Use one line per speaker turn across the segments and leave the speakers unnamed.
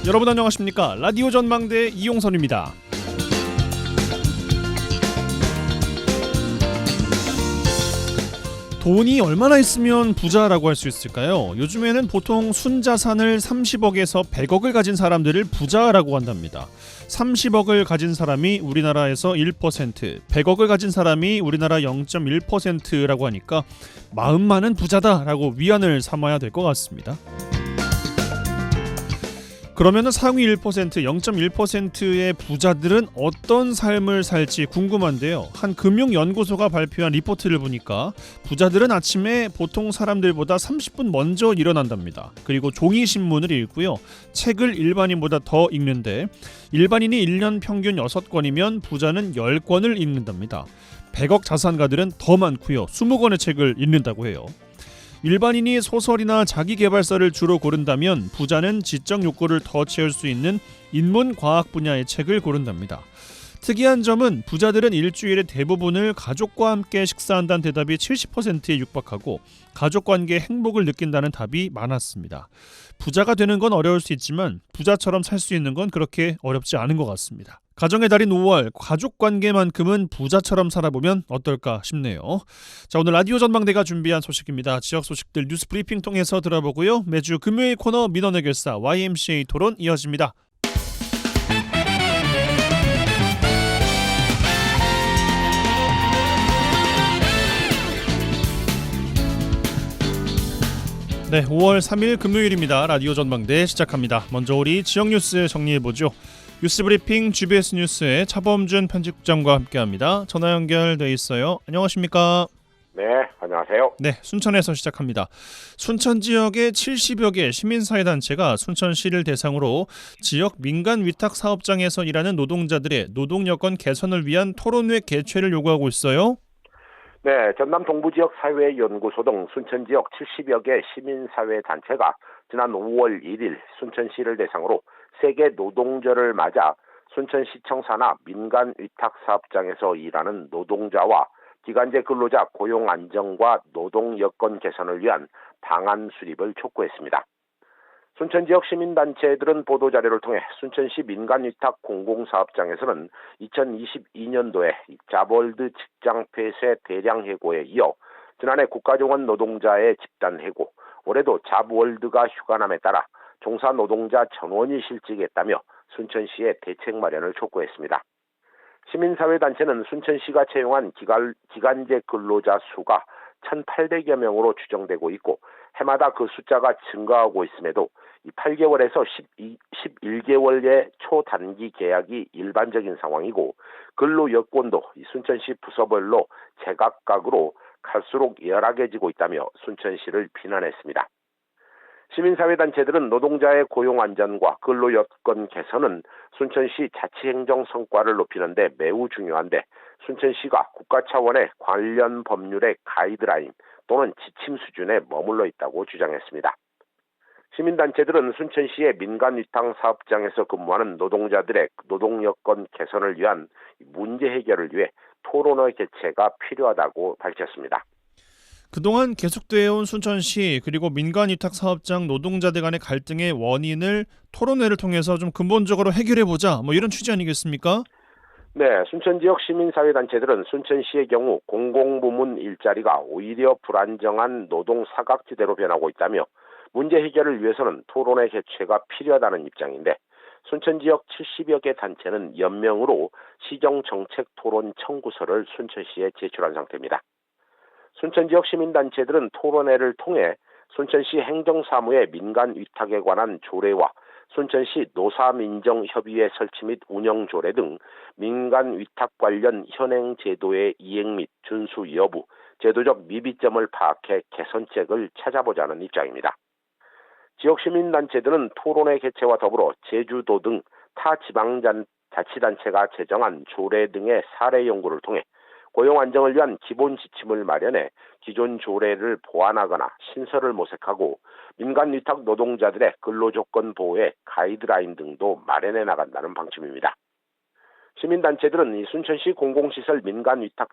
여러분 안녕하십니까? 라디오 전망대 이용선입니다. 돈이 얼마나 있으면 부자라고 할 수 있을까요? 요즘에는 보통 순자산을 30억에서 100억을 가진 사람들을 부자라고 한답니다. 30억을 가진 사람이 우리나라에서 1%, 100억을 가진 사람이 우리나라 0.1%라고 하니까 마음만은 부자다라고 위안을 삼아야 될 것 같습니다. 그러면은 상위 1%, 0.1%의 부자들은 어떤 삶을 살지 궁금한데요. 한 금융연구소가 발표한 리포트를 보니까 부자들은 아침에 보통 사람들보다 30분 먼저 일어난답니다. 그리고 종이신문을 읽고요. 책을 일반인보다 더 읽는데 일반인이 1년 평균 6권이면 부자는 10권을 읽는답니다. 100억 자산가들은 더 많고요. 20권의 책을 읽는다고 해요. 일반인이 소설이나 자기계발서를 주로 고른다면 부자는 지적 욕구를 더 채울 수 있는 인문과학 분야의 책을 고른답니다. 특이한 점은 부자들은 일주일의 대부분을 가족과 함께 식사한다는 대답이 70%에 육박하고 가족관계의 행복을 느낀다는 답이 많았습니다. 부자가 되는 건 어려울 수 있지만 부자처럼 살 수 있는 건 그렇게 어렵지 않은 것 같습니다. 가정의 달인 5월, 가족관계만큼은 부자처럼 살아보면 어떨까 싶네요. 자, 오늘 라디오 전망대가 준비한 소식입니다. 지역 소식들 뉴스 브리핑 통해서 들어보고요. 매주 금요일 코너 민원의 결사 YMCA 토론 이어집니다. 네, 5월 3일 금요일입니다. 라디오 전망대 시작합니다. 먼저 우리 지역 뉴스 정리해보죠. 뉴스브리핑 GBS 뉴스의 차범준 편집국장과 함께합니다. 전화 연결돼 있어요. 안녕하십니까?
네, 안녕하세요.
네, 순천에서 시작합니다. 순천 지역의 70여 개 시민사회단체가 순천시를 대상으로 지역 민간 위탁사업장에서 일하는 노동자들의 노동여건 개선을 위한 토론회 개최를 요구하고 있어요.
네, 전남 동부지역 사회연구소 등 순천 지역 70여 개 시민사회단체가 지난 5월 1일 순천시를 대상으로 세계 노동절을 맞아 순천시청 산하 민간 위탁사업장에서 일하는 노동자와 기간제 근로자 고용 안정과 노동 여건 개선을 위한 방안 수립을 촉구했습니다. 순천 지역 시민단체들은 보도자료를 통해 순천시 민간위탁 공공사업장에서는 2022년도에 자bol드 직장 폐쇄 대량 해고에 이어 지난해 국가정원 노동자의 집단 해고, 올해도 잡월드가 휴관함에 따라 종사 노동자 전원이 실직했다며 순천시에 대책 마련을 촉구했습니다. 시민사회단체는 순천시가 채용한 기간제 근로자 수가 1,800여 명으로 추정되고 있고 해마다 그 숫자가 증가하고 있음에도 8개월에서 11개월의 초단기 계약이 일반적인 상황이고 근로 여건도 순천시 부서별로 제각각으로 갈수록 열악해지고 있다며 순천시를 비난했습니다. 시민사회단체들은 노동자의 고용 안전과 근로 여건 개선은 순천시 자치행정 성과를 높이는 데 매우 중요한데 순천시가 국가 차원의 관련 법률의 가이드라인 또는 지침 수준에 머물러 있다고 주장했습니다. 시민단체들은 순천시의 민간위탁사업장에서 근무하는 노동자들의 노동여건 개선을 위한 문제 해결을 위해 토론회 개최가 필요하다고 밝혔습니다.
그동안 계속되어 온 순천시 그리고 민간위탁사업장 노동자들 간의 갈등의 원인을 토론회를 통해서 좀 근본적으로 해결해보자 이런 취지 아니겠습니까?
네, 순천 지역 시민사회단체들은 순천시의 경우 공공부문 일자리가 오히려 불안정한 노동 사각지대로 변하고 있다며 문제 해결을 위해서는 토론회 개최가 필요하다는 입장인데 순천 지역 70여 개 단체는 연명으로 시정정책 토론 청구서를 순천시에 제출한 상태입니다. 순천 지역 시민단체들은 토론회를 통해 순천시 행정사무의 민간 위탁에 관한 조례와 순천시 노사민정협의회 설치 및 운영 조례 등 민간 위탁 관련 현행 제도의 이행 및 준수 여부, 제도적 미비점을 파악해 개선책을 찾아보자는 입장입니다. 지역 시민단체들은 토론회 개최와 더불어 제주도 등 타 지방자치단체가 제정한 조례 등의 사례 연구를 통해 고용 안정을 위한 기본 지침을 마련해 기존 조례를 보완하거나 신설을 모색하고 민간 위탁 노동자들의 근로조건 보호에 가이드라인 등도 마련해 나간다는 방침입니다. 시민단체들은 이 순천시 공공시설 민간 위탁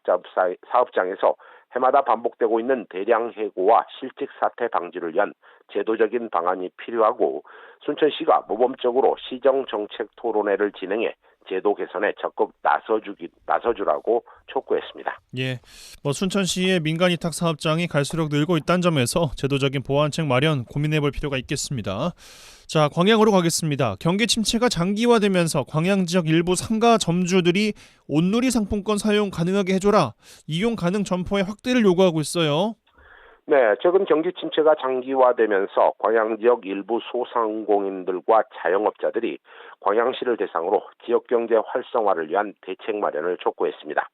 사업장에서 해마다 반복되고 있는 대량 해고와 실직 사태 방지를 위한 제도적인 방안이 필요하고 순천시가 모범적으로 시정 정책 토론회를 진행해 제도 개선에 적극 나서주라고 촉구했습니다.
예, 순천시의 민간 위탁 사업장이 갈수록 늘고 있다는 점에서 제도적인 보완책 마련 고민해볼 필요가 있겠습니다. 자, 광양으로 가겠습니다. 경기 침체가 장기화되면서 광양 지역 일부 상가 점주들이 온누리 상품권 사용 가능하게 해줘라, 이용 가능 점포의 확대를 요구하고 있어요.
네, 최근 경기 침체가 장기화되면서 광양 지역 일부 소상공인들과 자영업자들이 광양시를 대상으로 지역 경제 활성화를 위한 대책 마련을 촉구했습니다.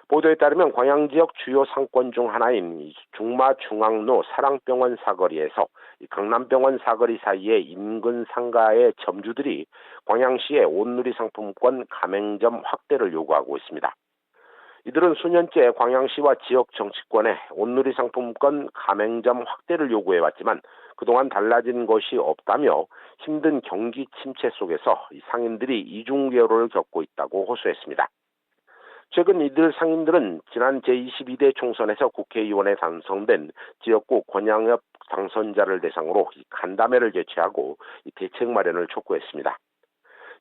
보도에 따르면 광양 지역 주요 상권 중 하나인 중마중앙로 사랑병원 사거리에서 강남병원 사거리 사이의 인근 상가의 점주들이 광양시의 온누리 상품권 가맹점 확대를 요구하고 있습니다. 이들은 수년째 광양시와 지역 정치권에 온누리 상품권 가맹점 확대를 요구해왔지만 그동안 달라진 것이 없다며 힘든 경기 침체 속에서 상인들이 이중계로를 겪고 있다고 호소했습니다. 최근 이들 상인들은 지난 제22대 총선에서 국회의원에 당선된 지역구 권양엽 당선자를 대상으로 간담회를 개최하고 대책 마련을 촉구했습니다.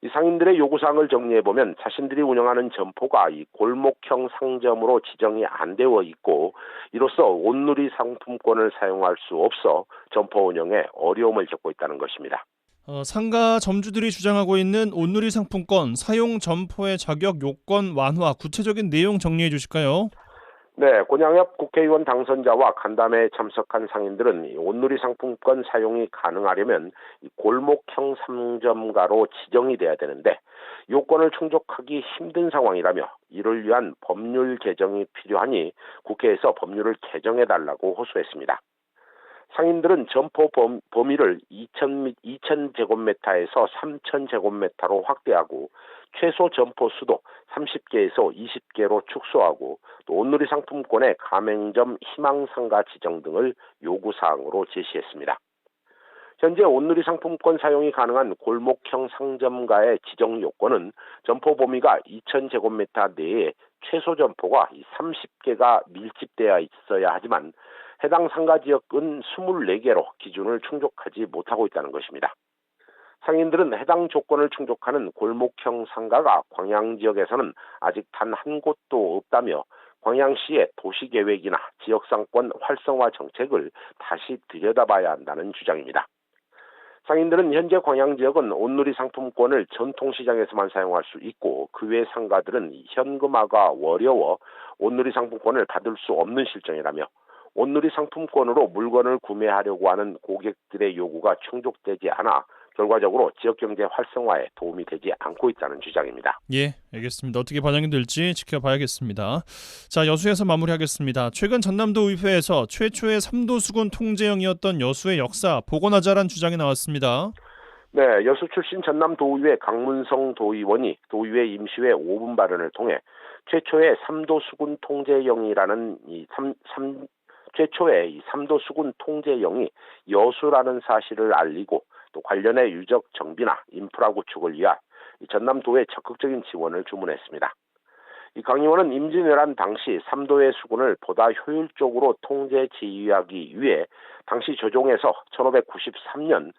이 상인들의 요구사항을 정리해보면 자신들이 운영하는 점포가 이 골목형 상점으로 지정이 안 되어 있고 이로써 온누리 상품권을 사용할 수 없어 점포 운영에 어려움을 겪고 있다는 것입니다.
상가 점주들이 주장하고 있는 온누리 상품권 사용 점포의 자격 요건 완화, 구체적인 내용 정리해 주실까요?
네, 권양엽 국회의원 당선자와 간담회에 참석한 상인들은 온누리 상품권 사용이 가능하려면 골목형 상점가로 지정이 돼야 되는데 요건을 충족하기 힘든 상황이라며 이를 위한 법률 개정이 필요하니 국회에서 법률을 개정해달라고 호소했습니다. 상인들은 점포 범위를 2,000제곱미터에서 3,000제곱미터로 확대하고 최소 점포 수도 30개에서 20개로 축소하고 또 온누리 상품권의 가맹점 희망상가 지정 등을 요구사항으로 제시했습니다. 현재 온누리 상품권 사용이 가능한 골목형 상점가의 지정 요건은 점포 범위가 2,000제곱미터 내에 최소 점포가 30개가 밀집되어 있어야 하지만 해당 상가 지역은 24개로 기준을 충족하지 못하고 있다는 것입니다. 상인들은 해당 조건을 충족하는 골목형 상가가 광양 지역에서는 아직 단 한 곳도 없다며 광양시의 도시계획이나 지역상권 활성화 정책을 다시 들여다봐야 한다는 주장입니다. 상인들은 현재 광양 지역은 온누리 상품권을 전통시장에서만 사용할 수 있고 그 외 상가들은 현금화가 어려워 온누리 상품권을 받을 수 없는 실정이라며 온누리 상품권으로 물건을 구매하려고 하는 고객들의 요구가 충족되지 않아 결과적으로 지역경제 활성화에 도움이 되지 않고 있다는 주장입니다.
예, 알겠습니다. 어떻게 반영이 될지 지켜봐야겠습니다. 자, 여수에서 마무리하겠습니다. 최근 전남도 의회에서 최초의 삼도수군 통제형이었던 여수의 역사 복원하자란 주장이 나왔습니다.
네, 여수 출신 전남도의회 강문성 도의원이 도의회 임시회 5분 발언을 통해 최초의 삼도수군 통제형이라는 최초의 이 삼도수군 통제형이 여수라는 사실을 알리고 또 관련의 유적 정비나 인프라 구축을 위한 전남도의 적극적인 지원을 주문했습니다. 이 강 의원은 임진왜란 당시 삼도의 수군을 보다 효율적으로 통제 지휘하기 위해 당시 조정에서 1593년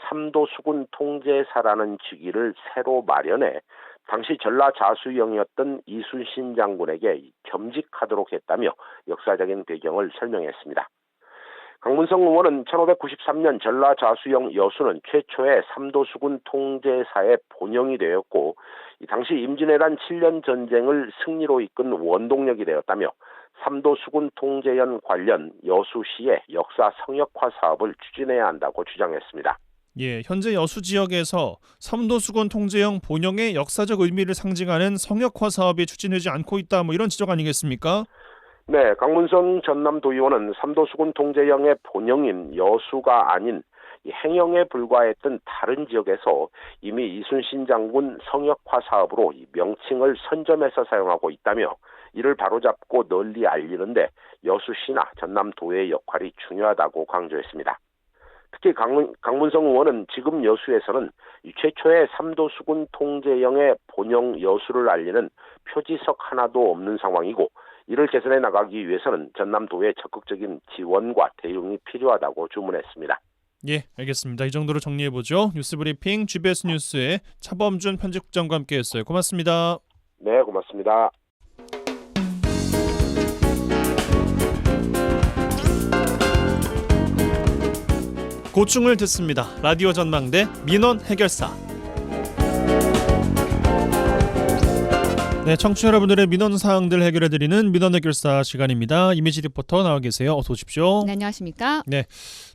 삼도수군 통제사라는 직위를 새로 마련해 당시 전라자수령이었던 이순신 장군에게 겸직하도록 했다며 역사적인 배경을 설명했습니다. 강문성 의원은 1593년 전라자수령 여수는 최초의 삼도수군 통제사의 본영이 되었고 당시 임진왜란 7년 전쟁을 승리로 이끈 원동력이 되었다며 삼도수군 통제연 관련 여수시의 역사 성역화 사업을 추진해야 한다고 주장했습니다.
예, 현재 여수 지역에서 삼도수군 통제형 본영의 역사적 의미를 상징하는 성역화 사업이 추진되지 않고 있다, 이런 지적 아니겠습니까?
네, 강문성 전남도의원은 삼도수군 통제형의 본영인 여수가 아닌 행영에 불과했던 다른 지역에서 이미 이순신 장군 성역화 사업으로 명칭을 선점해서 사용하고 있다며 이를 바로잡고 널리 알리는데 여수시나 전남도의 역할이 중요하다고 강조했습니다. 특히 강문성 의원은 지금 여수에서는 최초의 삼도수군 통제형의 본영 여수를 알리는 표지석 하나도 없는 상황이고 이를 개선해 나가기 위해서는 전남도의 적극적인 지원과 대응이 필요하다고 주문했습니다.
예, 알겠습니다. 이 정도로 정리해보죠. 뉴스브리핑 GBS 뉴스의 차범준 편집국장과 함께했어요. 고맙습니다.
네, 고맙습니다.
고충을 듣습니다. 라디오 전망대 민원 해결사. 네, 청취자 여러분들의 민원 사항들 해결해드리는 민원 해결사 시간입니다. 이미지 리포터 나와 계세요. 어서 오십시오.
네, 안녕하십니까?
네,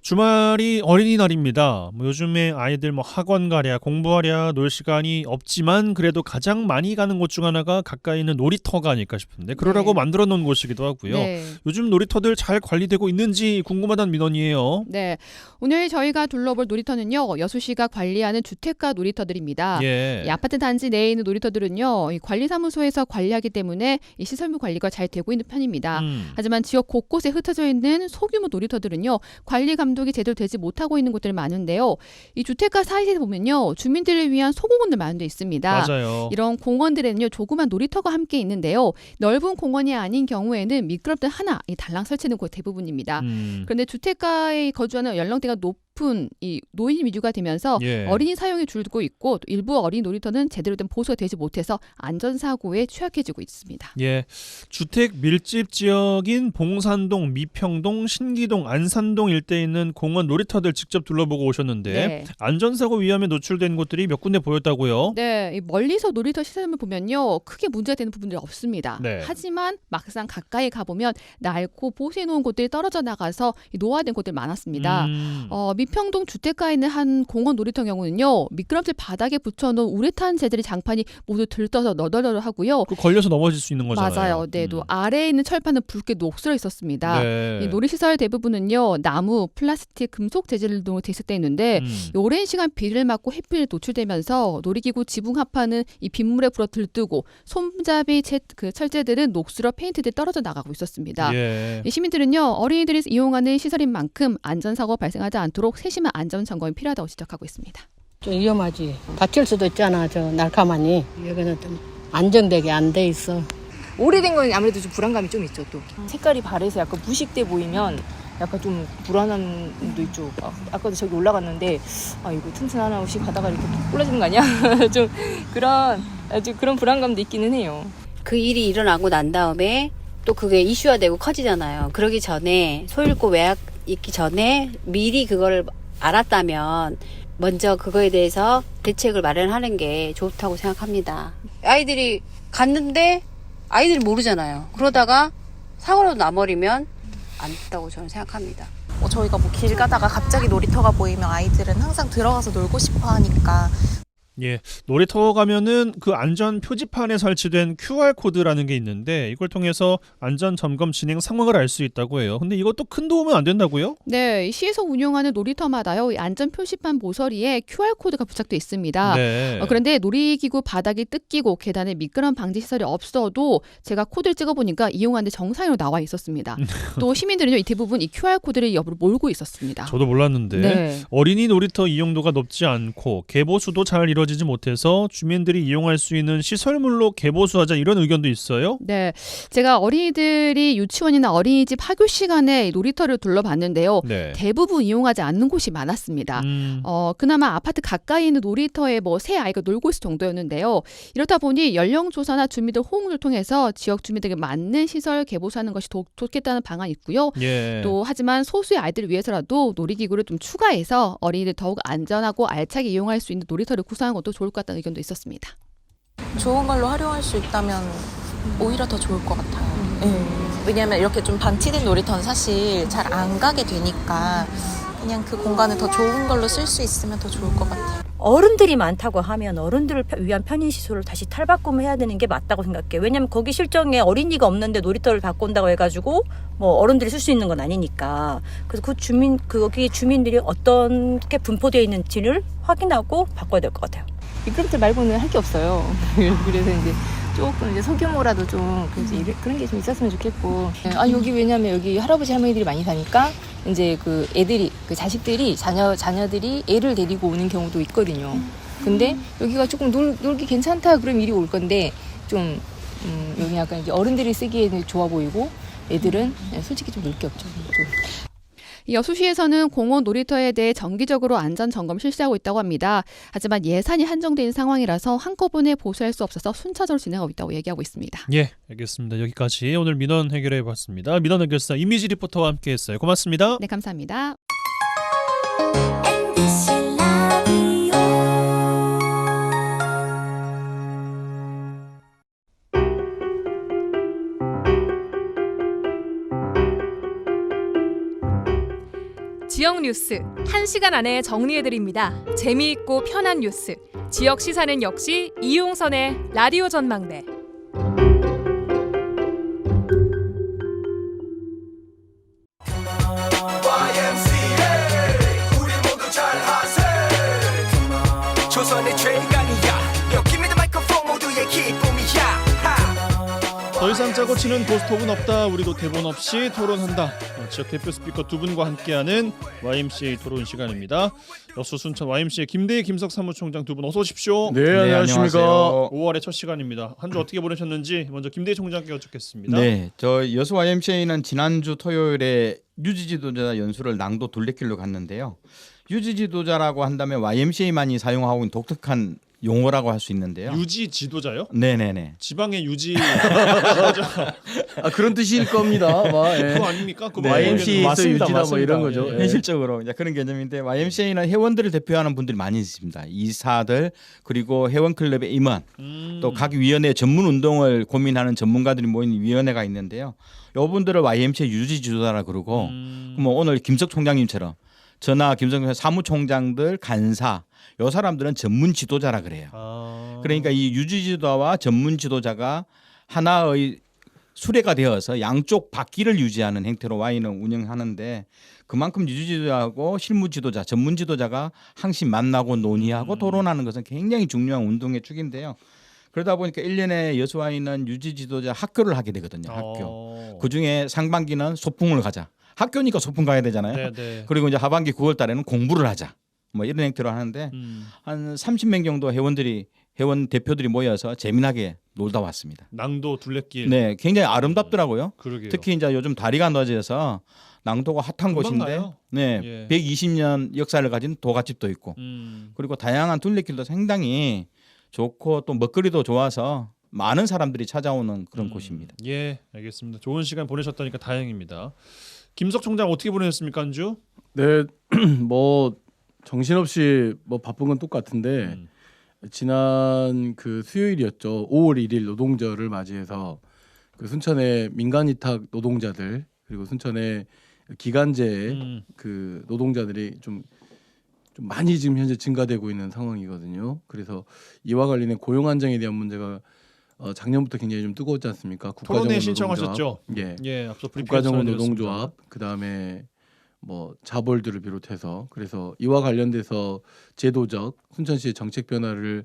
주말이 어린이날입니다. 요즘에 아이들 학원 가랴 공부하랴 놀 시간이 없지만 그래도 가장 많이 가는 곳 중 하나가 가까이 있는 놀이터가 아닐까 싶은데 그러라고
네.
만들어 놓은 곳이기도 하고요.
네.
요즘 놀이터들 잘 관리되고 있는지 궁금하다는 민원이에요.
네. 오늘 저희가 둘러볼 놀이터는요. 여수시가 관리하는 주택가 놀이터들입니다.
예.
이 아파트 단지 내에 있는 놀이터들은요. 이 관리사무소에서 관리하기 때문에 이 시설물 관리가 잘 되고 있는 편입니다. 하지만 지역 곳곳에 흩어져 있는 소규모 놀이터들은요. 관리 감독이 제대로 되지 못하고 있는 곳들이 많은데요. 이 주택가 사이에 보면요. 주민들을 위한 소공원들 마련돼 있습니다.
맞아요.
이런 공원들에는요. 조그만 놀이터가 함께 있는데요. 넓은 공원이 아닌 경우에는 미끄럼틀 하나 이 달랑 설치는 곳 대부분입니다. 그런데 주택가에 거주하는 연령대가 높은 이 노인 위주가 되면서
예.
어린이 사용이 줄고 있고 또 일부 어린이 놀이터는 제대로 된 보수가 되지 못해서 안전사고에 취약해지고 있습니다.
예, 주택 밀집 지역인 봉산동, 미평동, 신기동, 안산동 일대에 있는 공원 놀이터들 직접 둘러보고 오셨는데
네.
안전사고 위험에 노출된 곳들이 몇 군데 보였다고요?
네, 이 멀리서 놀이터 시설을 보면요. 크게 문제가 되는 부분들이 없습니다.
네.
하지만 막상 가까이 가보면 낡고 보수해 놓은 곳들이 떨어져 나가서 이 노화된 곳들이 많았습니다. 미평동 주택가에 있는 한 공원 놀이터 경우는요. 미끄럼틀 바닥에 붙여놓은 우레탄 재질의 장판이 모두 들떠서 너덜너덜하고요.
그 걸려서 넘어질 수 있는 거잖아요.
맞아요. 네, 또 아래에 있는 철판은 붉게 녹슬어 있었습니다.
네.
이 놀이시설 대부분은요. 나무, 플라스틱, 금속 재질로 되어 있는데 이 오랜 시간 비를 맞고 햇빛에 노출되면서 놀이기구 지붕 하판은 이 빗물에 불어 들뜨고 손잡이 그 철제들은 녹슬어 페인트들이 떨어져 나가고 있었습니다.
예.
이 시민들은요. 어린이들이 이용하는 시설인 만큼 안전사고가 발생하지 않도록 세심한 안전점검이 필요하다고 지적하고 있습니다.
좀 위험하지. 다칠 수도 있잖아. 저 날카마니. 여기는 좀 안정되게 안 돼 있어.
오래된 건 아무래도 좀 불안감이 좀 있죠. 또 색깔이 바래서 약간 부식돼 보이면 약간 좀 불안함도 있죠. 아까도 저기 올라갔는데 이거 튼튼하나 혹시 가다가 이렇게 올라지는 거 아니야? 좀 그런 불안감도 있기는 해요.
그 일이 일어나고 난 다음에 또 그게 이슈화 되고 커지잖아요. 그러기 전에 소잃고 외약 있기 전에 미리 그걸 알았다면 먼저 그거에 대해서 대책을 마련하는 게 좋다고 생각합니다. 아이들이 갔는데 아이들이 모르잖아요. 그러다가 사고라도 나버리면 안 됐다고 저는 생각합니다.
저희가 길 가다가 갑자기 놀이터가 보이면 아이들은 항상 들어가서 놀고 싶어 하니까
예, 놀이터 가면은 그 안전 표지판에 설치된 QR코드라는 게 있는데 이걸 통해서 안전 점검 진행 상황을 알 수 있다고 해요. 근데 이것도 큰 도움은 안 된다고요?
네, 이 시에서 운영하는 놀이터마다요. 이 안전 표시판 모서리에 QR코드가 부착돼 있습니다.
네.
그런데 놀이기구 바닥이 뜯기고 계단에 미끄럼 방지 시설이 없어도 제가 코드를 찍어보니까 이용하는데 정상으로 나와 있었습니다. 또 시민들은요. 이 대부분 이 QR코드를 옆으로 몰고 있었습니다.
저도 몰랐는데
네.
어린이 놀이터 이용도가 높지 않고 개보수도 잘 이루어지지 못해서 주민들이 이용할 수 있는 시설물로 개보수하자 이런 의견도 있어요?
네, 제가 어린이들이 유치원이나 어린이집 학교 시간에 놀이터를 둘러봤는데요.
네.
대부분 이용하지 않는 곳이 많았습니다. 그나마 아파트 가까이 있는 놀이터에 새 아이가 놀고 있을 정도였는데요. 이렇다 보니 연령조사나 주민들 호응을 통해서 지역 주민들에게 맞는 시설 개보수하는 것이 좋겠다는 방안이 있고요.
예.
또 하지만 소수의 아이들을 위해서라도 놀이기구를 좀 추가해서 어린이들 더욱 안전하고 알차게 이용할 수 있는 놀이터를 구성하는 것도 좋을 것 같다는 의견도 있었습니다.
좋은 걸로 활용할 수 있다면 오히려 더 좋을 것 같아요. 왜냐하면 이렇게 좀 방치된 놀이터는 사실 잘 안 가게 되니까 그냥 그 공간을 더 좋은 걸로 쓸 수 있으면 더 좋을 것 같아요.
어른들이 많다고 하면 어른들을 위한 편의시설을 다시 탈바꿈해야 되는 게 맞다고 생각해요. 왜냐하면 거기 실정에 어린이가 없는데 놀이터를 바꾼다고 해가지고 어른들이 쓸 수 있는 건 아니니까. 그래서 거기 주민들이 어떻게 분포되어 있는지를 확인하고 바꿔야 될 것 같아요.
미끄럼틀 말고는 할 게 없어요. 그래서 이제 조금 이제 소규모라도 좀 그런 게 좀 있었으면 좋겠고. 여기 왜냐면 여기 할아버지 할머니들이 많이 사니까 이제 그 애들이 그 자식들이 자녀들이 애를 데리고 오는 경우도 있거든요. 근데 여기가 조금 놀기 괜찮다 그럼 이리 올 건데 좀 여기 약간 이제 어른들이 쓰기에는 좋아 보이고 애들은 솔직히 좀 놀 게 없죠.
이 여수시에서는 공원 놀이터에 대해 정기적으로 안전 점검 실시하고 있다고 합니다. 하지만 예산이 한정된 상황이라서 한꺼번에 보수할 수 없어서 순차적으로 진행하고 있다고 얘기하고 있습니다.
예, 알겠습니다. 여기까지 오늘 민원 해결해봤습니다. 민원 해결사 이미지 리포터와 함께했어요. 고맙습니다.
네, 감사합니다.
지역 뉴스 1시간 안에 정리해드립니다. 재미있고 편한 뉴스. 지역 시사는 역시 이용선의 라디오 전망대.
조선의 최강이야. 여기 믿는 마이크폰 모두의 기쁨이야.
더 이상 짜고 치는 고스톱은 없다. 우리도 대본 없이 토론한다. 지역 대표 스피커 두 분과 함께하는 YMCA 토론 시간입니다. 여수 순천 YMCA 김대희 김석 사무총장 두 분 어서 오십시오.
네, 안녕하십니까.
5월의 첫 시간입니다. 한 주 어떻게 보내셨는지 먼저 김대희 총장께 여쭙겠습니다.
네, 저 여수 YMCA는 지난주 토요일에 유지지도자 연수를 낭도 둘레길로 갔는데요. 유지지도자라고 한다면 YMCA만이 사용하고 있는 독특한 용어라고 할 수 있는데요.
유지 지도자요?
네네네.
지방의 유지 지도자.
그런 뜻일 겁니다.
그거 아닙니까?
네.
YMCA에서 유지다 뭐 이런 거죠.
예. 현실적으로 이제 그런 개념인데 YMCA는 회원들을 대표하는 분들이 많이 있습니다. 이사들 그리고 회원클럽의 임원 또 각 위원회 전문 운동을 고민하는 전문가들이 모인 위원회가 있는데요. 이분들을 YMCA 유지 지도자라 그러고 뭐 오늘 김석 총장님처럼 전하 김석 사무총장들 간사 요 사람들은 전문 지도자라 그래요. 그러니까 이 유지 지도자와 전문 지도자가 하나의 수레가 되어서 양쪽 바퀴를 유지하는 행태로 Y는 운영하는데 그만큼 유지 지도자하고 실무 지도자, 전문 지도자가 항상 만나고 논의하고 토론하는 것은 굉장히 중요한 운동의 축인데요. 그러다 보니까 1년에 여수 Y는 유지 지도자 학교를 하게 되거든요. 학교. 그중에 상반기는 소풍을 가자. 학교니까 소풍 가야 되잖아요.
네네.
그리고 이제 하반기 9월 달에는 공부를 하자. 뭐 이런 행태로 하는데 한 30명 정도 회원 대표들이 모여서 재미나게 놀다 왔습니다.
낭도 둘레길.
네, 굉장히 아름답더라고요.
그러게요.
특히 이제 요즘 다리가 넓어져서 낭도가 핫한 곳인데,
가요.
네,
예.
120년 역사를 가진 도가집도 있고, 그리고 다양한 둘레길도 상당히 좋고 또 먹거리도 좋아서 많은 사람들이 찾아오는 그런 곳입니다.
예, 알겠습니다. 좋은 시간 보내셨다니까 다행입니다. 김석 총장 어떻게 보내셨습니까, 한 주?
네, 뭐 정신없이 뭐 바쁜 건 똑같은데 지난 그 수요일이었죠. 5월 1일 노동절을 맞이해서 그 순천의 민간 위탁 노동자들 그리고 순천의 기간제 그 노동자들이 좀 많이 지금 현재 증가되고 있는 상황이거든요. 그래서 이와 관련된 고용 안정에 대한 문제가 작년부터 굉장히 좀 뜨거웠지 않습니까?
토론회 신청하셨죠?
예,
앞서
국가정원 노동조합 그다음에 뭐 자벌들을 비롯해서 그래서 이와 관련돼서 제도적 순천시의 정책 변화를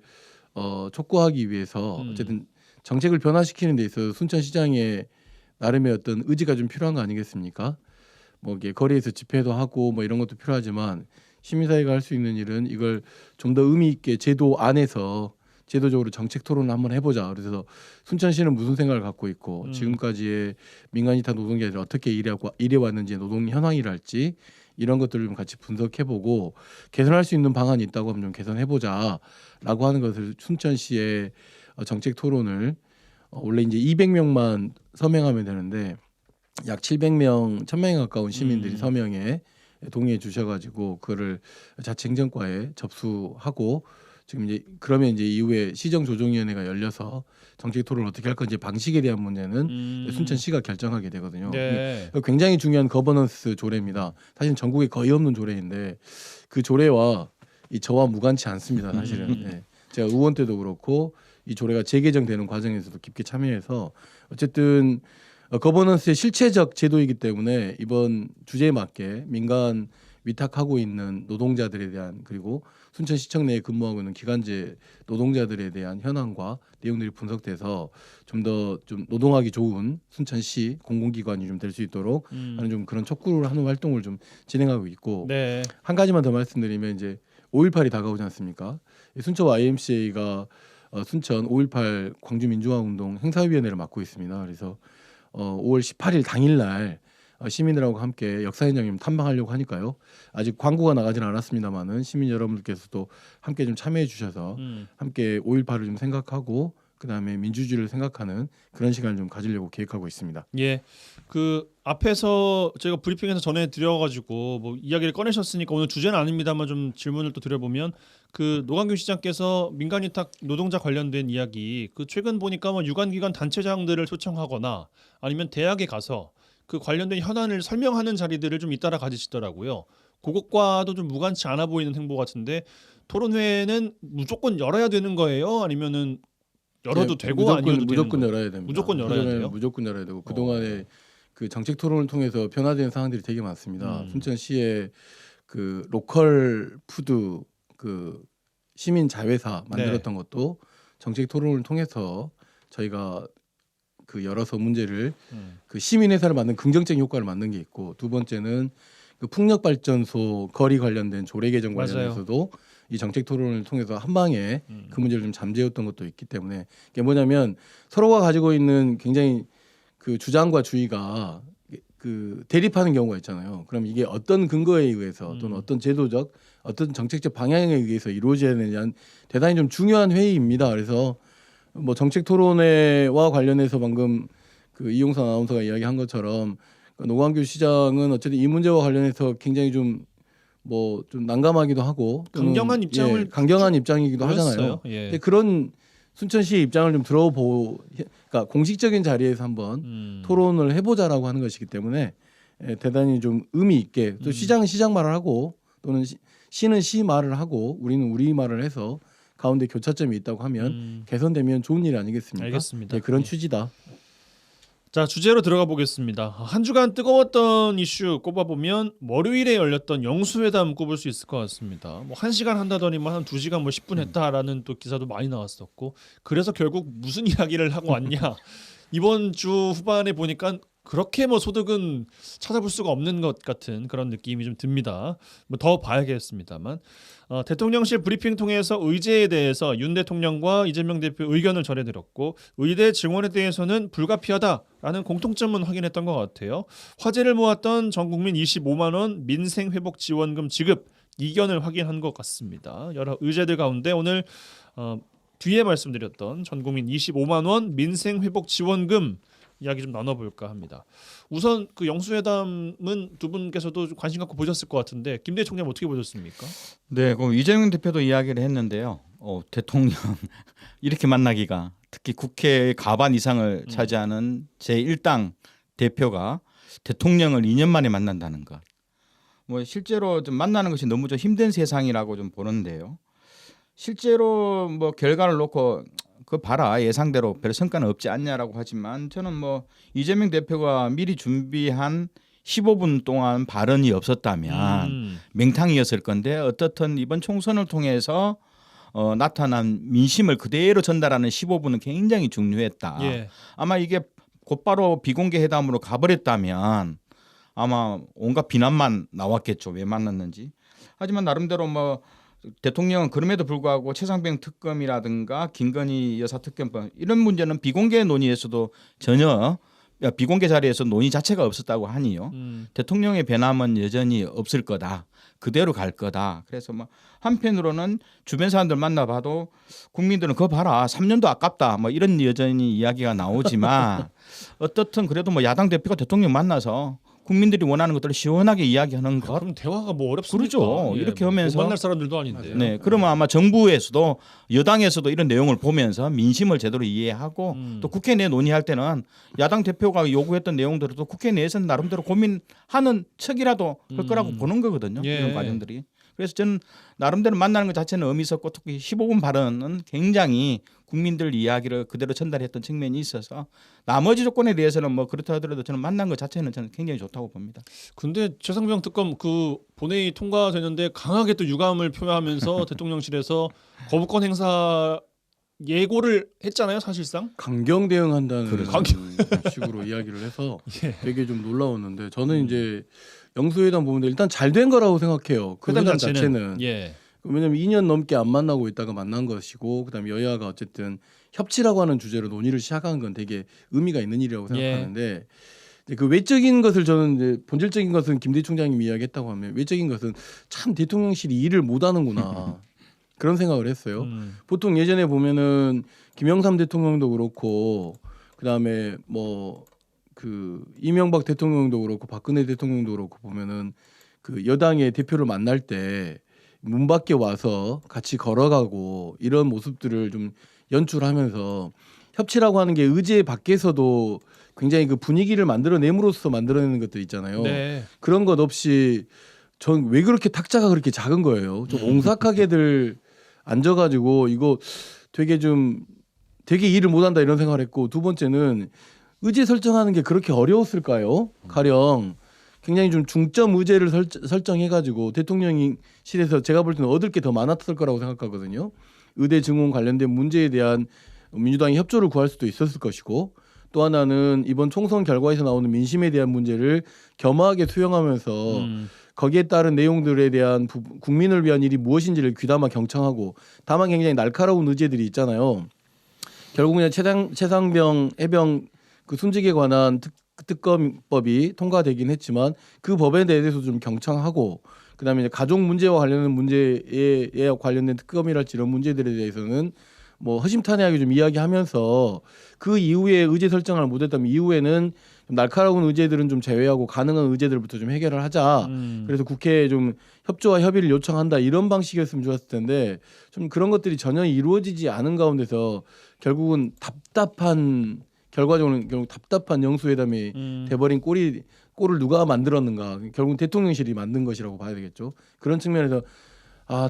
촉구하기 위해서 어쨌든 정책을 변화시키는 데 있어서 순천시장의 나름의 어떤 의지가 좀 필요한 거 아니겠습니까? 뭐 이게 거리에서 집회도 하고 뭐 이런 것도 필요하지만 시민사회가 할 수 있는 일은 이걸 좀 더 의미 있게 제도 안에서 제도적으로 정책 토론을 한번 해보자. 그래서 순천시는 무슨 생각을 갖고 있고 지금까지의 민간위탁 노동자들이 어떻게 일해왔는지 노동 현황이랄지 이런 것들을 좀 같이 분석해보고 개선할 수 있는 방안이 있다고 하면 좀 개선해보자라고 하는 것을 순천시의 정책 토론을 원래 이제 200명만 서명하면 되는데 약 700명, 1000명에 가까운 시민들이 서명에 동의해 주셔가지고 그거를 자치 행정과에 접수하고 지금 이제 그러면 이제 이후에 시정조정위원회가 열려서 정책 토론을 어떻게 할 건지 방식에 대한 문제는 순천시가 결정하게 되거든요.
네.
굉장히 중요한 거버넌스 조례입니다. 사실 전국에 거의 없는 조례인데 그 조례와 저와 무관치 않습니다. 사실은 네. 제가 의원 때도 그렇고 이 조례가 재개정되는 과정에서도 깊게 참여해서 어쨌든 거버넌스의 실체적 제도이기 때문에 이번 주제에 맞게 민간 위탁하고 있는 노동자들에 대한 그리고 순천시청 내에 근무하고 있는 기간제 노동자들에 대한 현황과 내용들이 분석돼서 좀 더 좀 노동하기 좋은 순천시 공공기관이 좀 될 수 있도록 하는 좀 그런 촉구를 하는 활동을 좀 진행하고 있고
네.
한 가지만 더 말씀드리면 이제 5.18이 다가오지 않습니까? 순천 YMCA가 순천 5.18 광주민주화운동 행사위원회를 맡고 있습니다. 그래서 5월 18일 당일날 시민들하고 함께 역사 현장을 탐방하려고 하니까요. 아직 광고가 나가지는 않았습니다만은 시민 여러분들께서도 함께 좀 참여해 주셔서 함께 5.18을 좀 생각하고 그다음에 민주주의를 생각하는 그런 시간을 좀 가지려고 계획하고 있습니다.
예, 그 앞에서 제가 브리핑에서 전해드려가지고 뭐 이야기를 꺼내셨으니까 오늘 주제는 아닙니다만 좀 질문을 또 드려보면 그 노광규 시장께서 민간위탁 노동자 관련된 이야기 그 최근 보니까 뭐 유관기관 단체장들을 초청하거나 아니면 대학에 가서 그 관련된 현안을 설명하는 자리들을 좀 잇따라 가지시더라고요. 그것과도 좀 무관치 않아 보이는 행보 같은데 토론회는 무조건 열어야 되는 거예요? 아니면은 열어도 되고 아니어도
무조건
되는
열어야 됩니다.
무조건 열어야 돼요.
무조건 열어야 되고 그동안에 그 정책 토론을 통해서 변화된 사항들이 되게 많습니다. 순천시의 그 로컬 푸드 그 시민 자회사 만들었던 것도 정책 토론을 통해서 저희가 그 열어서 문제를 그 시민 회사를 만든 긍정적인 효과를 만든 게 있고 두 번째는 그 풍력 발전소 거리 관련된 조례 개정 관련해서도 이 정책 토론을 통해서 한 방에 그 문제를 좀 잠재웠던 것도 있기 때문에 이게 뭐냐면 서로가 가지고 있는 굉장히 그 주장과 주의가 그 대립하는 경우가 있잖아요. 그럼 이게 어떤 근거에 의해서 또는 어떤 제도적 어떤 정책적 방향에 의해서 이루어져야 되느냐는 대단히 좀 중요한 회의입니다. 그래서 뭐 정책 토론회와 관련해서 방금 그 이용선 아나운서가 이야기한 것처럼 노광규 시장은 어쨌든 이 문제와 관련해서 굉장히 좀 난감하기도 하고
강경한 입장을
강경한 입장이기도
보였어요.
하잖아요.
예.
근데 그런 순천시의 입장을 좀 그러니까 공식적인 자리에서 한번 토론을 해보자라고 하는 것이기 때문에 대단히 좀 의미 있게 또 시장은 시장 말을 하고 또는 시는 시 말을 하고 우리는 우리 말을 해서 가운데 교차점이 있다고 하면 개선되면 좋은 일 아니겠습니까?
알겠습니다.
네, 그런
예.
취지다.
자, 주제로 들어가 보겠습니다. 한 주간 뜨거웠던 이슈 꼽아보면 월요일에 열렸던 영수회담 꼽을 수 있을 것 같습니다. 뭐 1시간 한다더니만 한 2시간 뭐 10분 했다라는 또 기사도 많이 나왔었고 그래서 결국 무슨 이야기를 하고 왔냐 이번 주 후반에 보니까 그렇게 뭐 소득은 찾아볼 수가 없는 것 같은 그런 느낌이 좀 듭니다. 뭐 더 봐야겠습니다만 대통령실 브리핑 통해서 의제에 대해서 윤 대통령과 이재명 대표 의견을 전해드렸고 의대 증원에 대해서는 불가피하다라는 공통점은 확인했던 것 같아요. 화제를 모았던 전국민 25만 원 민생회복지원금 지급 이견을 확인한 것 같습니다. 여러 의제들 가운데 오늘 뒤에 말씀드렸던 전국민 25만 원 민생회복지원금 이야기 좀 나눠볼까 합니다. 우선 그 영수회담은 두 분께서도 관심 갖고 보셨을 것 같은데 김대희 총장님 어떻게 보셨습니까?
네, 그럼 이재명 대표도 이야기를 했는데요. 대통령 이렇게 만나기가 특히 국회의 과반 이상을 차지하는 제1당 대표가 대통령을 2년 만에 만난다는 것. 뭐 실제로 좀 만나는 것이 너무 좀 힘든 세상이라고 좀 보는데요. 실제로 뭐 결과를 놓고 그 봐라 예상대로 별 성과는 없지 않냐라고 하지만 저는 뭐 이재명 대표가 미리 준비한 15분 동안 발언이 없었다면 맹탕이었을 건데 어떻든 이번 총선을 통해서 나타난 민심을 그대로 전달하는 15분은 굉장히 중요했다.
예.
아마 이게 곧바로 비공개 회담으로 가버렸다면 아마 온갖 비난만 나왔겠죠. 왜 만났는지. 하지만 나름대로 뭐 대통령은 그럼에도 불구하고 최상병 특검이라든가 김건희 여사 특검 이런 문제는 비공개 논의에서도 전혀 비공개 자리에서 논의 자체가 없었다고 하니요. 대통령의 변함은 여전히 없을 거다. 그대로 갈 거다. 그래서 뭐 한편으로는 주변 사람들 만나봐도 국민들은 그거 봐라 3년도 아깝다. 뭐 이런 여전히 이야기가 나오지만 어떻든 그래도 뭐 야당 대표가 대통령 만나서 국민들이 원하는 것들을 시원하게 이야기하는 것.
그럼 대화가 뭐 어렵습니까?
그렇죠.
예,
이렇게
뭐
하면서
못 만날 사람들도 아닌데.
네, 그러면 아마 정부에서도 여당에서도 이런 내용을 보면서 민심을 제대로 이해하고 또 국회 내 논의할 때는 야당 대표가 요구했던 내용들을 또 국회 내에서는 나름대로 고민하는 척이라도 할 거라고 보는 거거든요.
예.
이런 과정들이. 그래서 저는 나름대로 만나는 것 자체는 의미 있었고 특히 15분 발언은 굉장히 국민들 이야기를 그대로 전달했던 측면이 있어서 나머지 조건에 대해서는 뭐 그렇다 하더라도 저는 만난 것 자체는 저는 굉장히 좋다고 봅니다.
근데 최상병 특검 그 본회의 통과되는데 강하게 또 유감을 표명하면서 대통령실에서 거부권 행사 예고를 했잖아요, 사실상.
강경 대응한다는
강경.
식으로 이야기를 해서
예.
되게 좀 놀라웠는데 저는 이제 영수회담 보는데 일단 잘 된 거라고 생각해요. 그 회담 자체는.
예.
왜냐하면 2년 넘게 안 만나고 있다가 만난 것이고 그다음에 여야가 어쨌든 협치라고 하는 주제로 논의를 시작한 건 되게 의미가 있는 일이라고 생각하는데 이제 그 외적인 것을 저는 이제 본질적인 것은 김대희 총장님이 이야기했다고 하면 외적인 것은 참 대통령실이 일을 못하는구나 그런 생각을 했어요. 보통 예전에 보면은 김영삼 대통령도 그렇고 그다음에 뭐 그 이명박 대통령도 그렇고 박근혜 대통령도 그렇고 보면은 그 여당의 대표를 만날 때 문 밖에 와서 같이 걸어가고 이런 모습들을 좀 연출하면서 협치라고 하는 게 의제 밖에서도 굉장히 그 분위기를 만들어냄으로써 만들어내는 것들 있잖아요.
네.
그런 것 없이 전 왜 그렇게 탁자가 그렇게 작은 거예요. 좀 옹삭하게들 앉아가지고 이거 되게 일을 못한다 이런 생각을 했고 두 번째는 의제 설정하는 게 그렇게 어려웠을까요? 가령 굉장히 좀 중점 의제를 설정해가지고 대통령실에서 제가 볼 때는 얻을 게 더 많았을 거라고 생각하거든요. 의대 증원 관련된 문제에 대한 민주당이 협조를 구할 수도 있었을 것이고 또 하나는 이번 총선 결과에서 나오는 민심에 대한 문제를 겸허하게 수용하면서 거기에 따른 내용들에 대한 국민을 위한 일이 무엇인지를 귀담아 경청하고 다만 굉장히 날카로운 의제들이 있잖아요. 결국은 최상병 해병 그 순직에 관한 특검법이 통과되긴 했지만 그 법에 대해서 좀 경청하고 그다음에 이제 가족 문제와 관련된 문제에 관련된 특검이랄지 이런 문제들에 대해서는 뭐 허심탄회하게 좀 이야기하면서 그 이후에 의제 설정을 못했다면 이후에는 좀 날카로운 의제들은 좀 제외하고 가능한 의제들부터 좀 해결을 하자. 그래서 국회에 좀 협조와 협의를 요청한다 이런 방식이었으면 좋았을 텐데 좀 그런 것들이 전혀 이루어지지 않은 가운데서 결국은 결과적으로는 결국 답답한 영수회담이 돼버린 꼴을 누가 만들었는가? 결국은 대통령실이 만든 것이라고 봐야 되겠죠. 그런 측면에서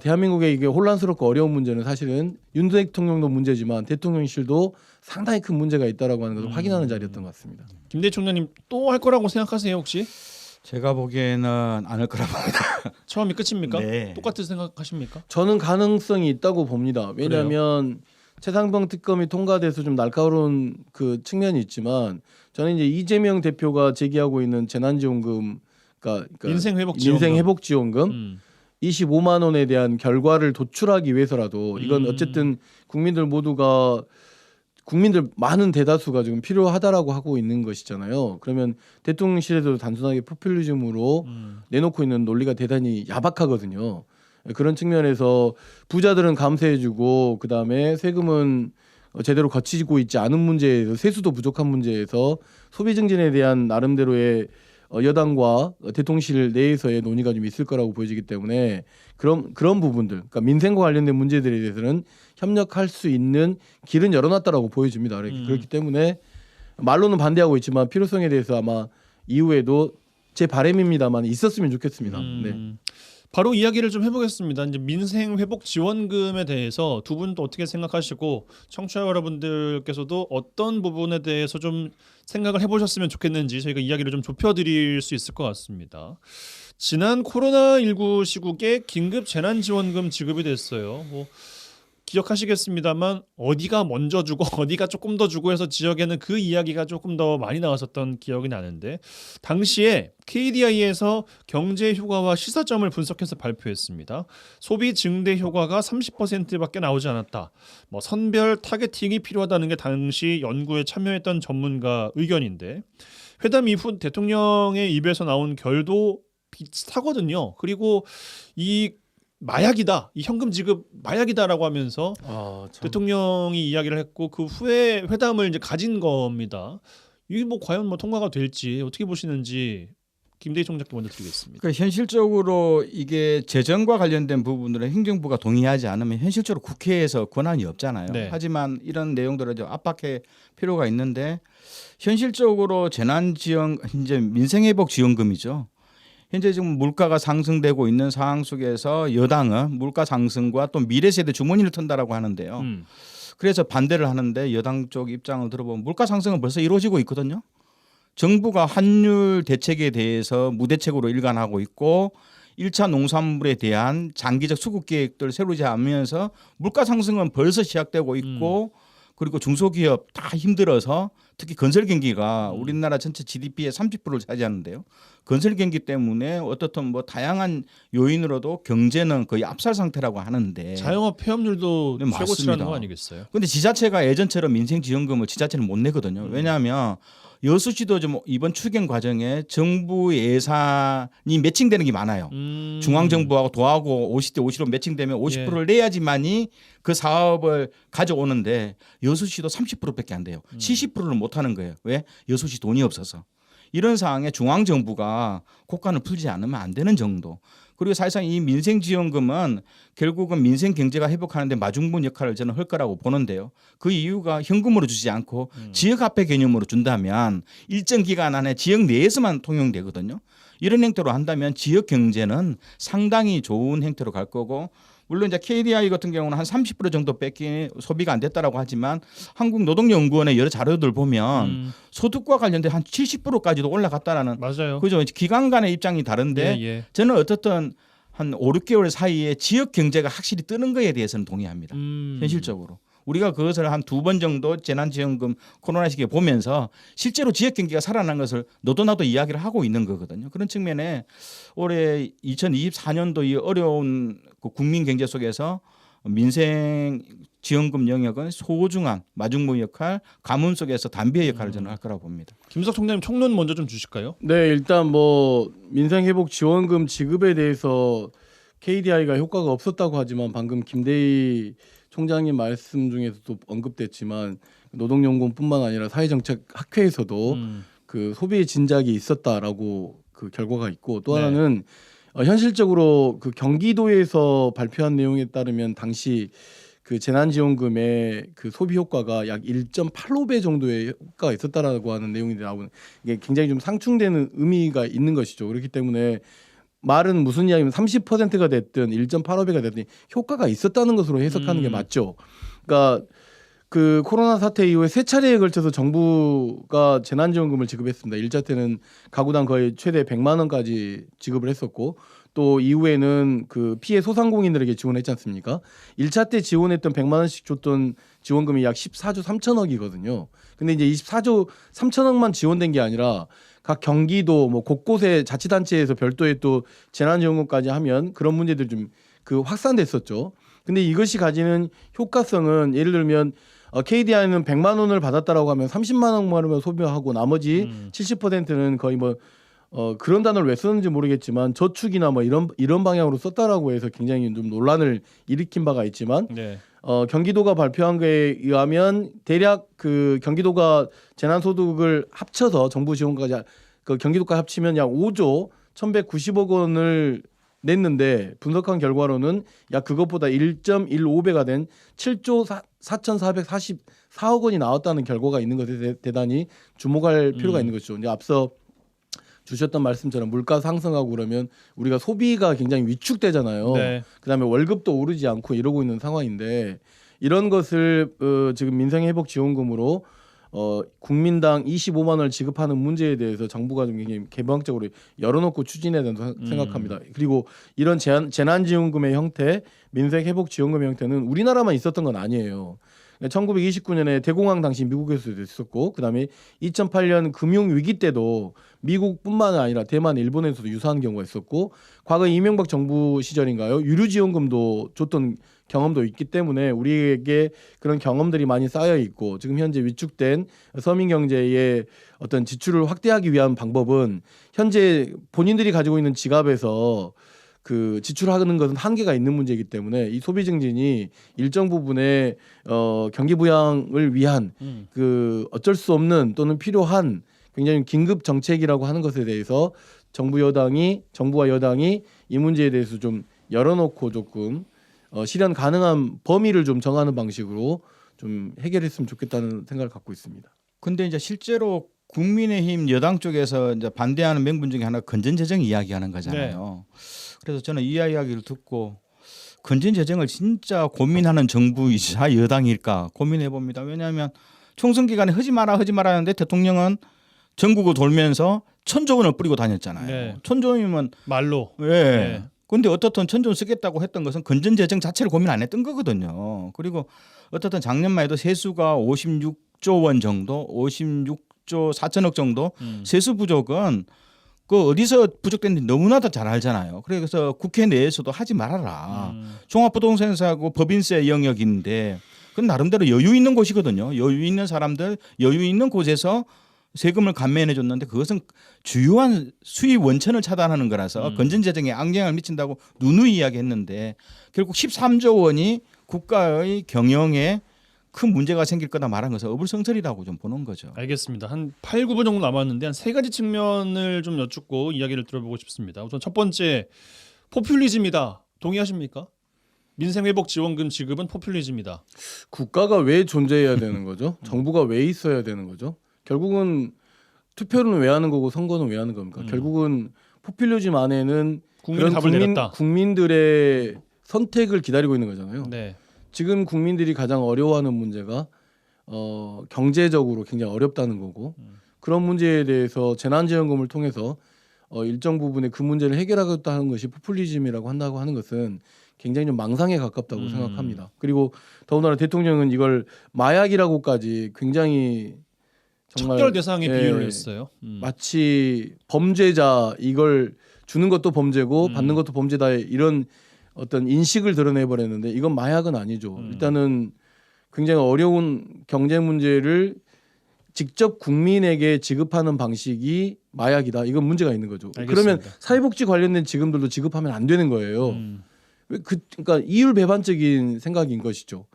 대한민국의 이게 혼란스럽고 어려운 문제는 사실은 윤 대통령도 문제지만 대통령실도 상당히 큰 문제가 있다라고 하는 것을 확인하는 자리였던 것 같습니다.
김대희 총장님 또 할 거라고 생각하세요 혹시?
제가 보기에는 안 할 거라 봅니다.
처음이 끝입니까?
네.
똑같은 생각하십니까?
저는 가능성이 있다고 봅니다. 왜냐하면 최상병 특검이 통과돼서 좀 날카로운 그 측면이 있지만 저는 이제 이재명 대표가 제기하고 있는 재난지원금, 그러니까 인생회복지원금 25만 원에 대한 결과를 도출하기 위해서라도 이건 어쨌든 국민들 많은 대다수가 지금 필요하다라고 하고 있는 것이잖아요. 그러면 대통령실에서 단순하게 포퓰리즘으로 내놓고 있는 논리가 대단히 야박하거든요. 그런 측면에서 부자들은 감세해주고 그다음에 세금은 제대로 거치고 있지 않은 문제에서 세수도 부족한 문제에서 소비 증진에 대한 나름대로의 여당과 대통령실 내에서의 논의가 좀 있을 거라고 보여지기 때문에 그런 부분들, 그러니까 민생과 관련된 문제들에 대해서는 협력할 수 있는 길은 열어놨다라고 보여집니다. 그렇기 때문에 말로는 반대하고 있지만 필요성에 대해서 아마 이후에도 제 바람입니다만 있었으면 좋겠습니다. 네.
바로 이야기를 좀 해보겠습니다. 이제 민생 회복 지원금에 대해서 두 분도 어떻게 생각하시고 청취자 여러분들께서도 어떤 부분에 대해서 좀 생각을 해보셨으면 좋겠는지 저희가 이야기를 좀 좁혀드릴 수 있을 것 같습니다. 지난 코로나19 시국에 긴급 재난지원금 지급이 됐어요. 기억하시겠습니다만 어디가 먼저 주고 어디가 조금 더 주고 해서 지역에는 그 이야기가 조금 더 많이 나왔었던 기억이 나는데 당시에 KDI에서 경제 효과와 시사점을 분석해서 발표했습니다. 소비 증대 효과가 30%밖에 나오지 않았다. 선별 타겟팅이 필요하다는 게 당시 연구에 참여했던 전문가 의견인데 회담 이후 대통령의 입에서 나온 결도 비슷하거든요. 그리고 이 마약이다, 이 현금 지급 마약이다라고 하면서 대통령이 이야기를 했고 그 후에 회담을 이제 가진 겁니다. 이게 과연 통과가 될지 어떻게 보시는지 김대희 총장께 먼저 드리겠습니다.
그러니까 현실적으로 이게 재정과 관련된 부분들은 행정부가 동의하지 않으면 현실적으로 국회에서 권한이 없잖아요.
네.
하지만 이런 내용들을 좀 압박할 필요가 있는데 현실적으로 재난지원 이제 민생회복지원금이죠. 현재 지금 물가가 상승되고 있는 상황 속에서 여당은 물가 상승과 또 미래세대 주머니를 턴다라고 하는데요. 그래서 반대를 하는데 여당 쪽 입장을 들어보면 물가 상승은 벌써 이루어지고 있거든요. 정부가 환율 대책에 대해서 무대책으로 일관하고 있고 1차 농산물에 대한 장기적 수급 계획들 새로 제하면서 물가 상승은 벌써 시작되고 있고 그리고 중소기업 다 힘들어서 특히 건설 경기가 우리나라 전체 GDP의 30%를 차지하는데요. 건설 경기 때문에 어떻든 뭐 다양한 요인으로도 경제는 거의 압살 상태라고 하는데
자영업 폐업률도
네,
최고치라는
맞습니다.
거 아니겠어요?
근데 지자체가 예전처럼 민생지원금을 지자체는 못 내거든요. 왜냐하면 여수시도 좀 이번 추경 과정에 정부 예산이 매칭되는 게 많아요. 중앙정부하고 도하고 50대 50로 매칭되면 50%를 내야지만이 그 사업을 가져오는데 여수시도 30%밖에 안 돼요. 70%를 못 하는 거예요. 왜? 여수시 돈이 없어서. 이런 상황에 중앙정부가 곡간을 풀지 않으면 안 되는 정도. 그리고 사실상 이 민생지원금은 결국은 민생 경제가 회복하는데 마중물 역할을 저는 할 거라고 보는데요. 그 이유가 현금으로 주지 않고 지역화폐 개념으로 준다면 일정 기간 안에 지역 내에서만 통용되거든요. 이런 행태로 한다면 지역 경제는 상당히 좋은 행태로 갈 거고 물론 이제 KDI 같은 경우는 한 30% 정도 뺏기 소비가 안 됐다라고 하지만 한국노동연구원의 여러 자료들 보면 소득과 관련된 한 70%까지도 올라갔다라는
맞아요.
그죠? 기관 간의 입장이 다른데 저는 어떻든 한 5, 6개월 사이에 지역 경제가 확실히 뜨는 거에 대해서는 동의합니다. 현실적으로. 우리가 그것을 한 2번 정도 재난지원금 코로나 시기에 보면서 실제로 지역 경기가 살아난 것을 너도 나도 이야기를 하고 있는 거거든요. 그런 측면에 올해 2024년도 이 어려운 그 국민 경제 속에서 민생 지원금 영역은 소중한 마중물 역할, 가뭄 속에서 담비의 역할을 저는 할 거라고 봅니다.
김석 총장님 총론 먼저 좀 주실까요?
네, 일단 뭐 민생회복 지원금 지급에 대해서 KDI가 효과가 없었다고 하지만 방금 김대희 총장님 말씀 중에서도 언급됐지만 노동연구원뿐만 아니라 사회정책학회에서도 그 소비 진작이 있었다라고 그 결과가 있고 또 하나는 현실적으로 그 경기도에서 발표한 내용에 따르면 당시 그 재난지원금의 그 소비 효과가 약 1.85배 정도의 효과가 있었다라고 하는 내용이 나오는 이게 굉장히 좀 상충되는 의미가 있는 것이죠. 그렇기 때문에 말은 무슨 이야기면 30%가 됐든 1.85배가 됐든 효과가 있었다는 것으로 해석하는 게 맞죠. 그러니까 그 코로나 사태 이후에 세 차례에 걸쳐서 정부가 재난지원금을 지급했습니다. 1차 때는 가구당 거의 최대 100만 원까지 지급을 했었고 또 이후에는 그 피해 소상공인들에게 지원했지 않습니까? 1차 때 지원했던 100만 원씩 줬던 지원금이 약 14조 3천억이거든요. 근데 이제 24조 3천억만 지원된 게 아니라 각 경기도 뭐 곳곳에 자치단체에서 별도의 또 재난지원금까지 하면 그런 문제들이 좀 그 확산됐었죠. 근데 이것이 가지는 효과성은 예를 들면 KDI는 100만 원을 받았다라고 하면 30만 원만 소비하고 나머지 70%는 거의 뭐 그런 단어를 왜 쓰는지 모르겠지만 저축이나 뭐 이런 방향으로 썼다라고 해서 굉장히 좀 논란을 일으킨 바가 있지만 경기도가 발표한 거에 의하면 대략 그 경기도가 재난소득을 합쳐서 정부 지원까지 그 경기도까지 합치면 약 5조 1,190억 원을 냈는데 분석한 결과로는 약 그것보다 1.15배가 된 7조 4,444억 원이 나왔다는 결과가 있는 것에 대단히 주목할 필요가 있는 것이죠. 이제 앞서 주셨던 말씀처럼 물가 상승하고 그러면 우리가 소비가 굉장히 위축되잖아요. 그다음에 월급도 오르지 않고 이러고 있는 상황인데 이런 것을 지금 민생회복지원금으로 국민당 25만 원을 지급하는 문제에 대해서 정부가 좀 굉장히 개방적으로 열어놓고 추진해야 된다고 생각합니다. 그리고 이런 재난지원금의 형태, 민생회복지원금의 형태는 우리나라만 있었던 건 아니에요. 1929년에 대공황 당시 미국에서도 있었고 그다음에 2008년 금융위기 때도 미국뿐만 아니라 대만, 일본에서도 유사한 경우가 있었고 과거 이명박 정부 시절인가요? 유류지원금도 줬던 경험도 있기 때문에 우리에게 그런 경험들이 많이 쌓여 있고 지금 현재 위축된 서민 경제의 어떤 지출을 확대하기 위한 방법은 현재 본인들이 가지고 있는 지갑에서 그 지출하는 것은 한계가 있는 문제이기 때문에 이 소비 증진이 일정 부분의 경기 부양을 위한 그 어쩔 수 없는 또는 필요한 굉장히 긴급 정책이라고 하는 것에 대해서 정부와 여당이 이 문제에 대해서 좀 열어놓고 조금 실현 가능한 범위를 좀 정하는 방식으로 좀 해결했으면 좋겠다는 생각을 갖고 있습니다.
근데 이제 실제로 국민의힘 여당 쪽에서 이제 반대하는 명분 중에 하나 건전재정 이야기하는 거잖아요. 그래서 저는 이 이야기를 듣고 건전재정을 진짜 고민하는 정부이자 여당일까 고민해 봅니다. 왜냐하면 총선 기간에 하지 마라 하는데 대통령은 전국을 돌면서 1,000조 원을 뿌리고 다녔잖아요. 1,000조 원이면
말로.
근데 어떻든 1,000조 원 쓰겠다고 했던 것은 건전재정 자체를 고민 안 했던 거거든요. 그리고 어떻든 작년만 해도 세수가 56조 원 정도, 56조 4천억 정도 세수 부족은 그 어디서 부족된지 너무나도 잘 알잖아요. 그래서 국회 내에서도 하지 말아라. 종합부동산세하고 법인세 영역인데 그건 나름대로 여유 있는 곳이거든요. 여유 있는 사람들, 여유 있는 곳에서 세금을 감면해 줬는데 그것은 주요한 수입 원천을 차단하는 거라서 건전 재정에 악영향을 미친다고 누누이 이야기했는데 결국 13조 원이 국가의 경영에 큰 문제가 생길 거다 말한 것은 어불성설이라고 좀 보는 거죠.
알겠습니다. 한 8, 9분 정도 남았는데 한 세 가지 측면을 좀 여쭙고 이야기를 들어보고 싶습니다. 우선 첫 번째, 포퓰리즘이다. 동의하십니까? 민생회복지원금 지급은 포퓰리즘이다.
국가가 왜 존재해야 되는 거죠? 정부가 왜 있어야 되는 거죠? 결국은 투표는 왜 하는 거고 선거는 왜 하는 겁니까? 결국은 포퓰리즘 안에는
국민의 답을 내렸다.
국민들의 선택을 기다리고 있는 거잖아요.
네.
지금 국민들이 가장 어려워하는 문제가 경제적으로 굉장히 어렵다는 거고 그런 문제에 대해서 재난지원금을 통해서 일정 부분의 그 문제를 해결하겠다 하는 것이 포퓰리즘이라고 한다고 하는 것은 굉장히 좀 망상에 가깝다고 생각합니다. 그리고 더군다나 대통령은 이걸 마약이라고까지 굉장히 정말
척결 대상에 비유를 했어요.
마치 범죄자 이걸 주는 것도 범죄고 받는 것도 범죄다 이런 어떤 인식을 드러내버렸는데 이건 마약은 아니죠. 일단은 굉장히 어려운 경제 문제를 직접 국민에게 지급하는 방식이 마약이다. 이건 문제가 있는 거죠.
알겠습니다.
그러면 사회복지 관련된 지급들도 지급하면 안 되는 거예요. 그러니까 이율 배반적인 생각인 것이죠.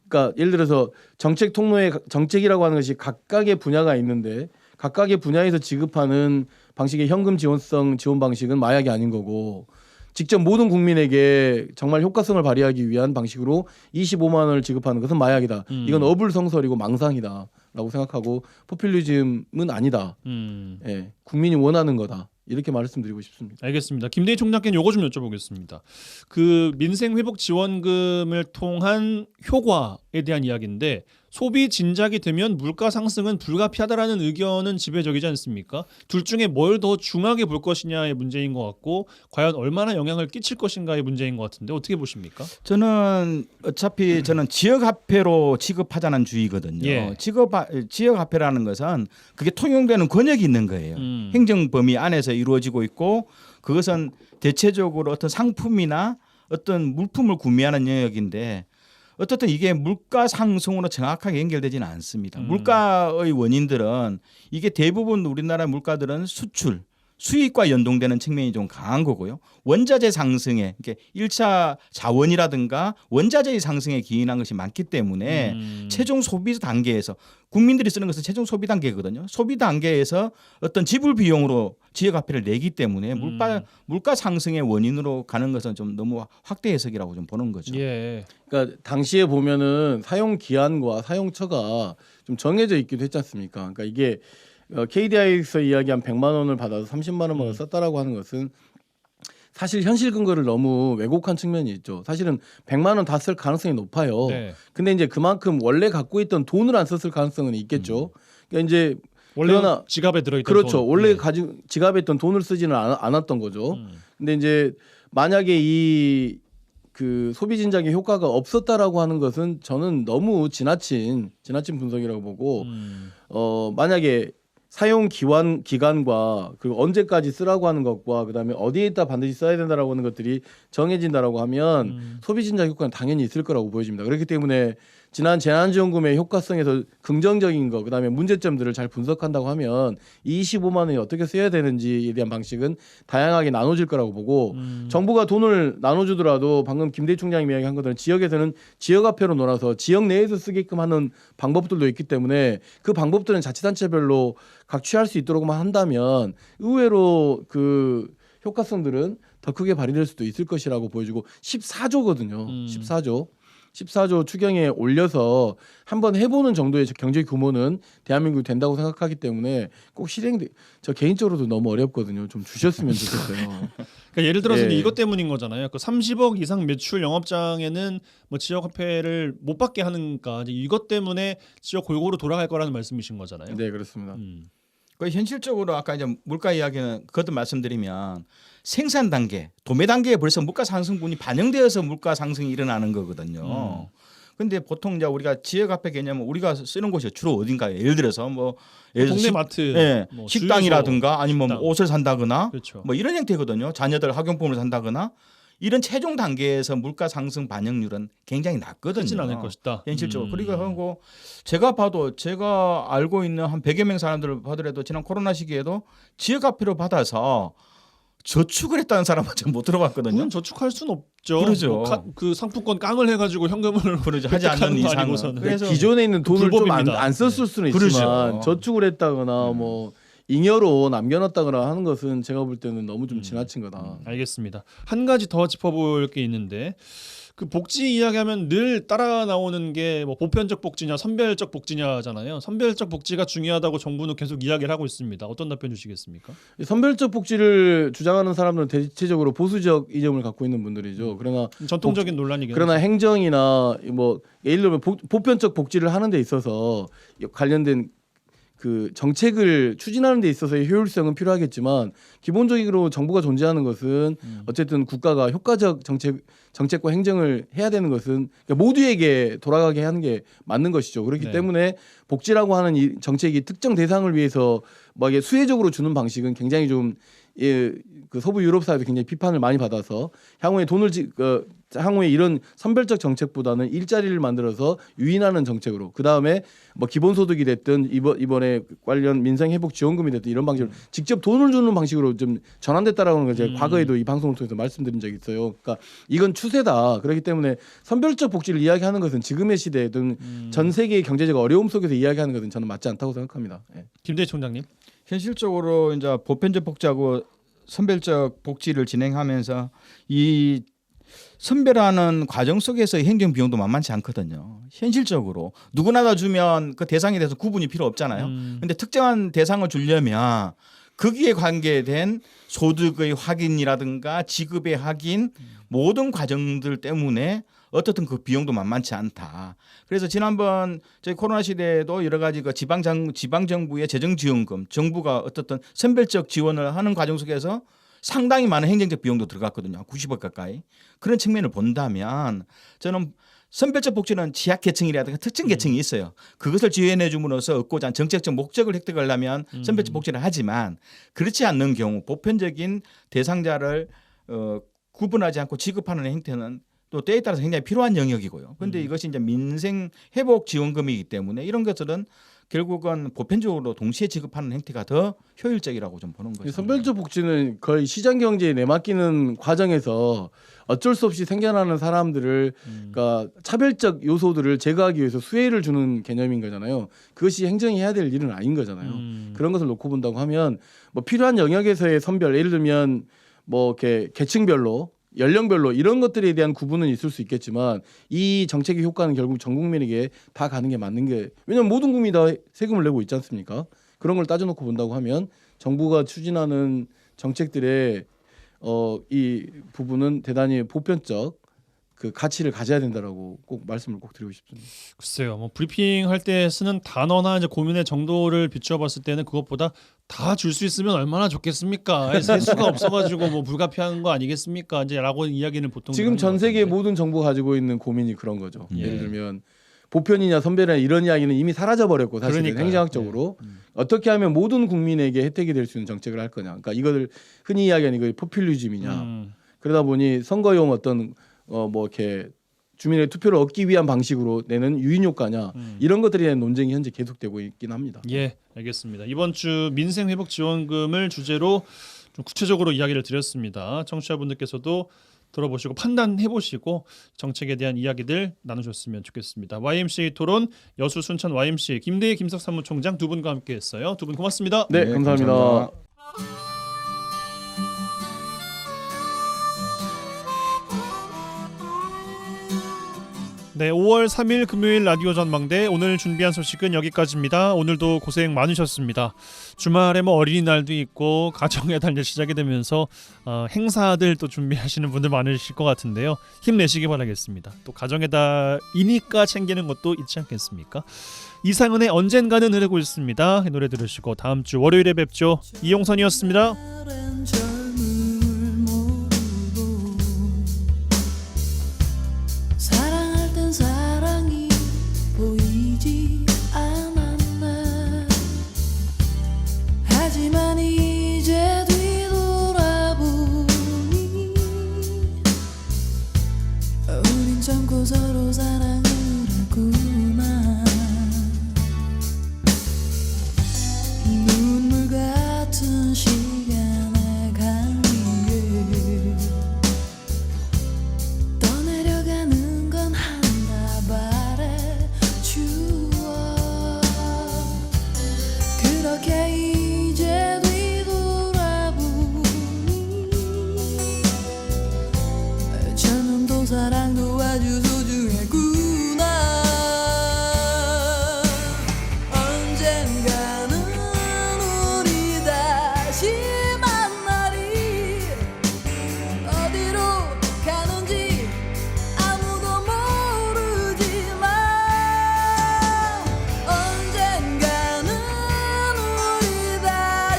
그러니까 예를 들어서 정책 통로에 정책이라고 하는 것이 각각의 분야가 있는데 각각의 분야에서 지급하는 방식의 현금 지원성 지원 방식은 마약이 아닌 거고 직접 모든 국민에게 정말 효과성을 발휘하기 위한 방식으로 25만 원을 지급하는 것은 마약이다. 이건 어불성설이고 망상이다라고 생각하고 포퓰리즘은 아니다. 예, 국민이 원하는 거다. 이렇게 말씀드리고 싶습니다.
알겠습니다. 김대희 총장께는 요거 좀 여쭤보겠습니다. 그 민생회복지원금을 통한 효과에 대한 이야기인데 소비 진작이 되면 물가 상승은 불가피하다라는 의견은 지배적이지 않습니까? 둘 중에 뭘 더 중하게 볼 것이냐의 문제인 것 같고 과연 얼마나 영향을 끼칠 것인가의 문제인 것 같은데 어떻게 보십니까?
저는 어차피 저는 지역화폐로 지급하자는 주의거든요.
예.
지역화폐라는 것은 그게 통용되는 권역이 있는 거예요. 행정 범위 안에서 이루어지고 있고 그것은 대체적으로 어떤 상품이나 어떤 물품을 구매하는 영역인데 어떻든 이게 물가 상승으로 정확하게 연결되지는 않습니다. 물가의 원인들은 이게 대부분 우리나라 물가들은 수출, 수익과 연동되는 측면이 좀 강한 거고요. 원자재 상승에 이게 1차 자원이라든가 원자재의 상승에 기인한 것이 많기 때문에 최종 소비 단계에서 국민들이 쓰는 것은 최종 소비 단계거든요. 소비 단계에서 어떤 지불 비용으로 지역화폐를 내기 때문에 물가 상승의 원인으로 가는 것은 좀 너무 확대 해석이라고 좀 보는 거죠.
예.
그러니까 당시에 보면은 사용 기한과 사용처가 좀 정해져 있기도 했지 않습니까? 그러니까 이게 KDI에서 이야기한 100만 원을 받아서 30만 원만 썼다라고 하는 것은 사실 현실 근거를 너무 왜곡한 측면이 있죠. 사실은 100만 원 다 쓸 가능성이 높아요.
네.
근데 이제 그만큼 원래 갖고 있던 돈을 안 썼을 가능성은 있겠죠. 그러니까 이제
원래
그러나
지갑에 들어있던
그렇죠.
돈.
원래
예.
가지고 지갑에 있던 돈을 쓰지는 않았던 거죠. 근데 이제 만약에 이 그 소비 진작의 효과가 없었다라고 하는 것은 저는 너무 지나친 분석이라고 보고 만약에 사용 기간과 그리고 언제까지 쓰라고 하는 것과 그다음에 어디에다 반드시 써야 된다라고 하는 것들이 정해진다라고 하면 소비 진작 효과는 당연히 있을 거라고 보여집니다. 그렇기 때문에 지난 재난지원금의 효과성에서 긍정적인 거 그다음에 문제점들을 잘 분석한다고 하면 이 25만 원이 어떻게 써야 되는지에 대한 방식은 다양하게 나눠질 거라고 보고 정부가 돈을 나눠주더라도 방금 김대희 총장이 이야기한 것처럼 지역에서는 지역화폐로 놀아서 지역 내에서 쓰게끔 하는 방법들도 있기 때문에 그 방법들은 자치단체별로 각 취할 수 있도록만 한다면 의외로 그 효과성들은 더 크게 발휘될 수도 있을 것이라고 보여지고 14조거든요. 14조 추경에 올려서 한번 해보는 정도의 경제 규모는 대한민국이 된다고 생각하기 때문에 꼭 저 개인적으로도 너무 어렵거든요. 좀 주셨으면 좋겠어요.
그러니까 예를 들어서 이것 때문인 거잖아요. 그 30억 이상 매출 영업장에는 뭐 지역화폐를 못 받게 하는가 이제 이것 때문에 지역 골고루 돌아갈 거라는 말씀이신 거잖아요.
네, 그렇습니다.
그 현실적으로 아까 이제 물가 이야기는 그것도 말씀드리면 생산 단계, 도매 단계에 벌써 물가 상승분이 반영되어서 물가 상승이 일어나는 거거든요. 근데 보통 이제 우리가 지역 화폐 개념은 우리가 쓰는 곳이 주로 어딘가요? 예를 들어서 뭐 예를 들어서
동네 마트,
예,
뭐
식당이라든가 아니면
식당.
뭐 옷을 산다거나
그렇죠.
뭐 이런 형태거든요. 자녀들 학용품을 산다거나 이런 최종 단계에서 물가 상승 반영률은 굉장히 낮거든요.
크진 않을 것이다.
현실적으로. 그리고 제가 봐도 제가 알고 있는 한 100여 명 사람들을 봐더라도 지난 코로나 시기에도 지역 화폐로 받아서 저축을 했다는 사람은 전 못 들어봤거든요.
그건 저축할 수는 없죠.
그러죠.
뭐 그 상품권 깡을 해가지고 현금을
그러죠. 하지 않는 이상은.
그래서
기존에 있는 돈을 좀
불법입니다.
안 썼을 수는
그렇죠.
있지만 저축을 했다거나 뭐 잉여로 남겨놨다거나 하는 것은 제가 볼 때는 너무 좀 지나친 거다.
알겠습니다. 한 가지 더 짚어볼 게 있는데 그 복지 이야기하면 늘 따라 나오는 게 뭐 보편적 복지냐 선별적 복지냐잖아요. 선별적 복지가 중요하다고 정부는 계속 이야기를 하고 있습니다. 어떤 답변 주시겠습니까?
선별적 복지를 주장하는 사람들은 대체적으로 보수적 이념을 갖고 있는 분들이죠. 그러나
전통적인 논란이긴
그러나
하죠.
행정이나 뭐 예를 들면 보편적 복지를 하는 데 있어서 관련된 그 정책을 추진하는 데 있어서의 효율성은 필요하겠지만 기본적으로 정부가 존재하는 것은 어쨌든 국가가 효과적 정책과 행정을 해야 되는 것은 그러니까 모두에게 돌아가게 하는 게 맞는 것이죠. 그렇기
네.
때문에 복지라고 하는 이 정책이 특정 대상을 위해서 막 이게 수혜적으로 주는 방식은 굉장히 좀 그 서부 유럽 사회도 굉장히 비판을 많이 받아서 향후에 향후에 이런 선별적 정책보다는 일자리를 만들어서 유인하는 정책으로 그 다음에 뭐 기본소득이 됐든 이번에 관련 민생회복지원금이 됐든 이런 방식으로 직접 돈을 주는 방식으로 좀 전환됐다라는 걸 제가 과거에도 이 방송을 통해서 말씀드린 적이 있어요. 그러니까 이건 추세다. 그렇기 때문에 선별적 복지를 이야기하는 것은 지금의 시대든 전 세계의 경제적 어려움 속에서 이야기하는 것은 저는 맞지 않다고 생각합니다. 예.
김대희 총장님.
현실적으로 이제 보편적 복지하고 선별적 복지를 진행하면서 이 선별하는 과정 속에서 행정 비용도 만만치 않거든요. 현실적으로 누구나 다 주면 그 대상에 대해서 구분이 필요 없잖아요. 근데 특정한 대상을 주려면 거기에 관계된 소득의 확인이라든가 지급의 확인 모든 과정들 때문에 어떻든 그 비용도 만만치 않다. 그래서 지난번 저희 코로나 시대에도 여러 가지 그 지방 정부의 재정 지원금, 정부가 어떻든 선별적 지원을 하는 과정 속에서 상당히 많은 행정적 비용도 들어갔거든요. 90억 가까이. 그런 측면을 본다면 저는 선별적 복지는 취약 계층이라든가 특정 계층이 있어요. 그것을 지원해 줌으로써 얻고자 하는 정책적 목적을 획득하려면 선별적 복지를 하지만 그렇지 않는 경우 보편적인 대상자를 구분하지 않고 지급하는 행태는 또 때에 따라서 굉장히 필요한 영역이고요. 그런데 이것이 이제 민생 회복 지원금이기 때문에 이런 것들은 결국은 보편적으로 동시에 지급하는 행태가 더 효율적이라고 좀 보는 거죠.
선별적 복지는 거의 시장 경제에 내맡기는 과정에서 어쩔 수 없이 생겨나는 사람들을 그러니까 차별적 요소들을 제거하기 위해서 수혜를 주는 개념인 거잖아요. 그것이 행정이 해야 될 일은 아닌 거잖아요. 그런 것을 놓고 본다고 하면 뭐 필요한 영역에서의 선별, 예를 들면 뭐 이렇게 계층별로 연령별로 이런 것들에 대한 구분은 있을 수 있겠지만 이 정책의 효과는 결국 전 국민에게 다 가는 게 맞는 게 왜냐하면 모든 국민이 다 세금을 내고 있지 않습니까? 그런 걸 따져놓고 본다고 하면 정부가 추진하는 정책들의 이 부분은 대단히 보편적 그 가치를 가져야 된다라고 꼭 말씀을 꼭 드리고 싶습니다.
글쎄요, 뭐 브리핑 할 때 쓰는 단어나 이제 고민의 정도를 비추어봤을 때는 그것보다 다 줄 수 있으면 얼마나 좋겠습니까? 세수가 없어가지고 뭐 불가피한 거 아니겠습니까? 이제라고 이야기는 보통
지금 전 세계 모든 정부가 가지고 있는 고민이 그런 거죠.
예.
예를 들면 보편이냐 선별이냐 이런 이야기는 이미 사라져 버렸고 사실은
그러니까요.
행정학적으로 어떻게 하면 모든 국민에게 혜택이 될 수 있는 정책을 할 거냐. 그러니까 이거를 흔히 이야기하는 이거 포퓰리즘이냐. 그러다 보니 선거용 어떤 뭐 이렇게 주민의 투표를 얻기 위한 방식으로 내는 유인 효과냐 이런 것들에 대한 논쟁이 현재 계속되고 있긴 합니다.
예, 알겠습니다. 이번 주 민생 회복 지원금을 주제로 좀 구체적으로 이야기를 드렸습니다. 청취자분들께서도 들어보시고 판단해 보시고 정책에 대한 이야기들 나누셨으면 좋겠습니다. YMCA 토론 여수 순천 YMCA 김대희 김석 사무총장 두 분과 함께했어요. 두 분 고맙습니다.
네, 감사합니다.
네, 5월 3일 금요일 라디오 전망대 오늘 준비한 소식은 여기까지입니다. 오늘도 고생 많으셨습니다. 주말에 뭐 어린이날도 있고 가정의 달 이제 시작이 되면서 행사들 또 준비하시는 분들 많으실 것 같은데요. 힘내시기 바라겠습니다. 또 가정의 달이니까 챙기는 것도 있지 않겠습니까? 이상은의 언젠가는 흐르고 있습니다. 이 노래 들으시고 다음 주 월요일에 뵙죠. 이용선이었습니다.
사랑할 땐 사랑이 서로 사랑을 하고